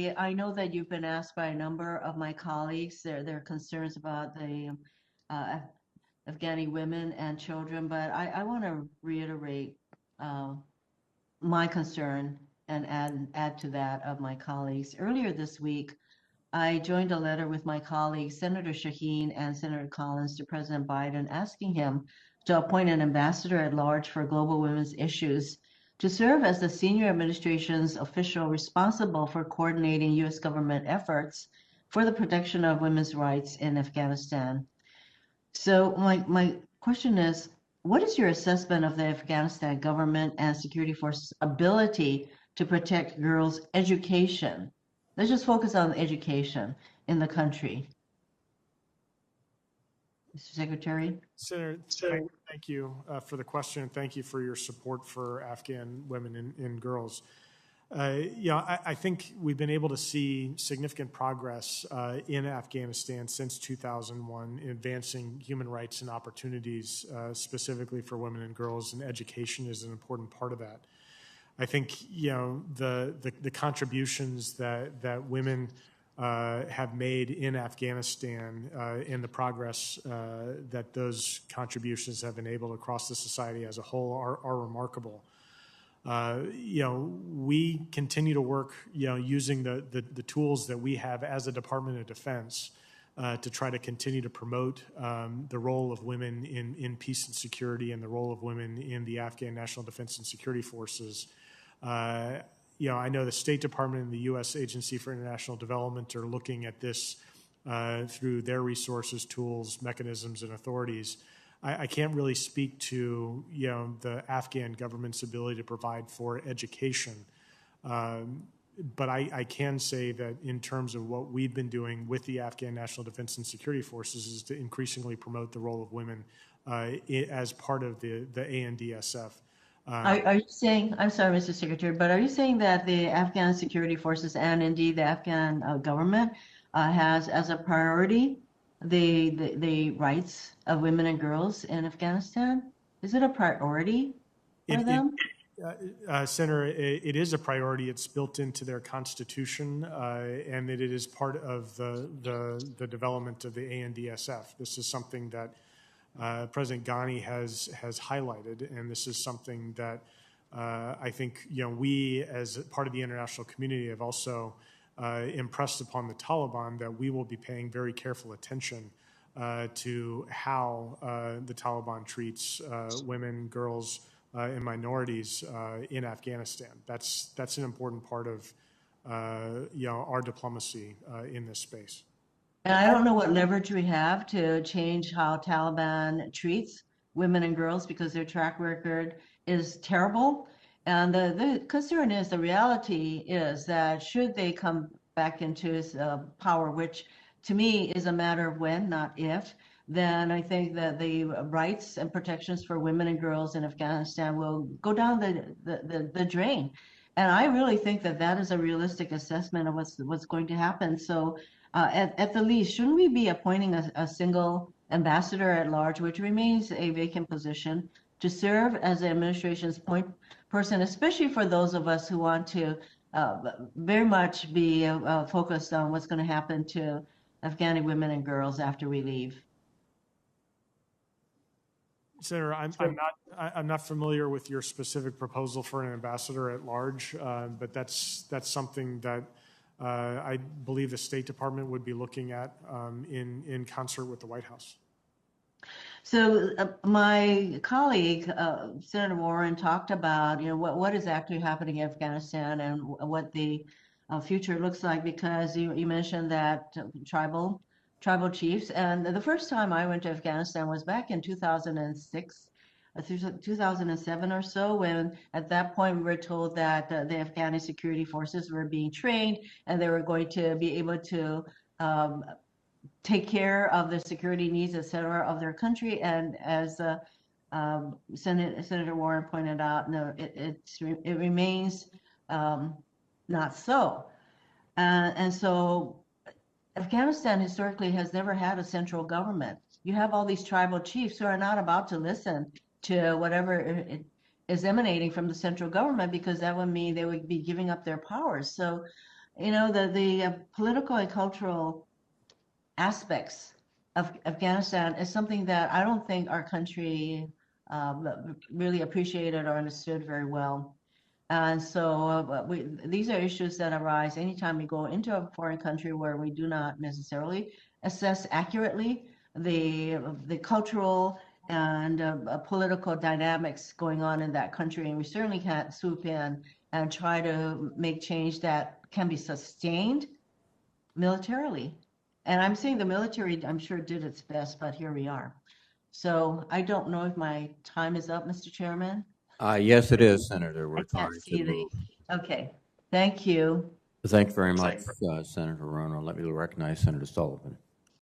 I know that you've been asked by a number of my colleagues their concerns about the uh, Afghani women and children, but I want to reiterate uh, my concern and add to that of my colleagues. Earlier this week, I joined a letter with my colleagues, Senator Shaheen and Senator Collins, to President Biden, asking him to appoint an ambassador at large for global women's issues to serve as the senior administration's official responsible for coordinating U.S. government efforts for the protection of women's rights in Afghanistan. So my question is, what is your assessment of the Afghanistan government and security forces' ability to protect girls' education? Let's just focus on education in the country. Mr. Secretary? Senator, thank you for the question, and thank you for your support for Afghan women and girls. I think we've been able to see significant progress in Afghanistan since 2001 in advancing human rights and opportunities specifically for women and girls, and education is an important part of that. I think the contributions that women have made in Afghanistan and the progress that those contributions have enabled across the society as a whole are remarkable. We continue to work, using the tools that we have as a Department of Defense to try to continue to promote the role of women in peace and security and the role of women in the Afghan National Defense and Security Forces. I know the State Department and the U.S. Agency for International Development are looking at this through their resources, tools, mechanisms, and authorities. I can't really speak to the Afghan government's ability to provide for education, but I can say that in terms of what we've been doing with the Afghan National Defense and Security Forces is to increasingly promote the role of women as part of the ANDSF. Are you saying, I'm sorry, Mr. Secretary, but are you saying that the Afghan security forces and indeed the Afghan government has as a priority the rights of women and girls in Afghanistan? Is it a priority for them? Senator, it is a priority. It's built into their constitution, and it is part of the development of the ANDSF. This is something that President Ghani has highlighted, and this is something that I think we, as part of the international community, have also impressed upon the Taliban that we will be paying very careful attention to how the Taliban treats women, girls, and minorities in Afghanistan. That's an important part of our diplomacy in this space. And I don't know what leverage we have to change how Taliban treats women and girls, because their track record is terrible. And the concern is, the reality is that should they come back into power, which to me is a matter of when, not if, then I think that the rights and protections for women and girls in Afghanistan will go down the drain. And I really think that that is a realistic assessment of what's going to happen. So at the least, shouldn't we be appointing a single ambassador at large, which remains a vacant position, to serve as the administration's point person, especially for those of us who want to very much be focused on what's going to happen to Afghani women and girls after we leave? Senator, I'm not familiar with your specific proposal for an ambassador at large, but that's something that I believe the State Department would be looking at in concert with the White House. So my colleague, Senator Warren, talked about what is actually happening in Afghanistan and what the future looks like, because you mentioned that tribal chiefs, and the first time I went to Afghanistan was back in 2006. 2007 or so, when at that point we were told that the Afghani security forces were being trained and they were going to be able to take care of the security needs, et cetera, of their country. And as Senator Warren pointed out, no, it remains not so. And so Afghanistan historically has never had a central government. You have all these tribal chiefs who are not about to listen to whatever is emanating from the central government, because that would mean they would be giving up their powers. So the political and cultural aspects of Afghanistan is something that I don't think our country really appreciated or understood very well. And so these are issues that arise anytime we go into a foreign country where we do not necessarily assess accurately the cultural and political dynamics going on in that country. And we certainly can't swoop in and try to make change that can be sustained militarily. And I'm saying the military, I'm sure, did its best, but here we are. So I don't know if my time is up, Mr. Chairman. Yes, it is, Senator. We're I can't trying to see the, move. okay. Thank you. Thank you very much, Senator Hirono. Let me recognize Senator Sullivan.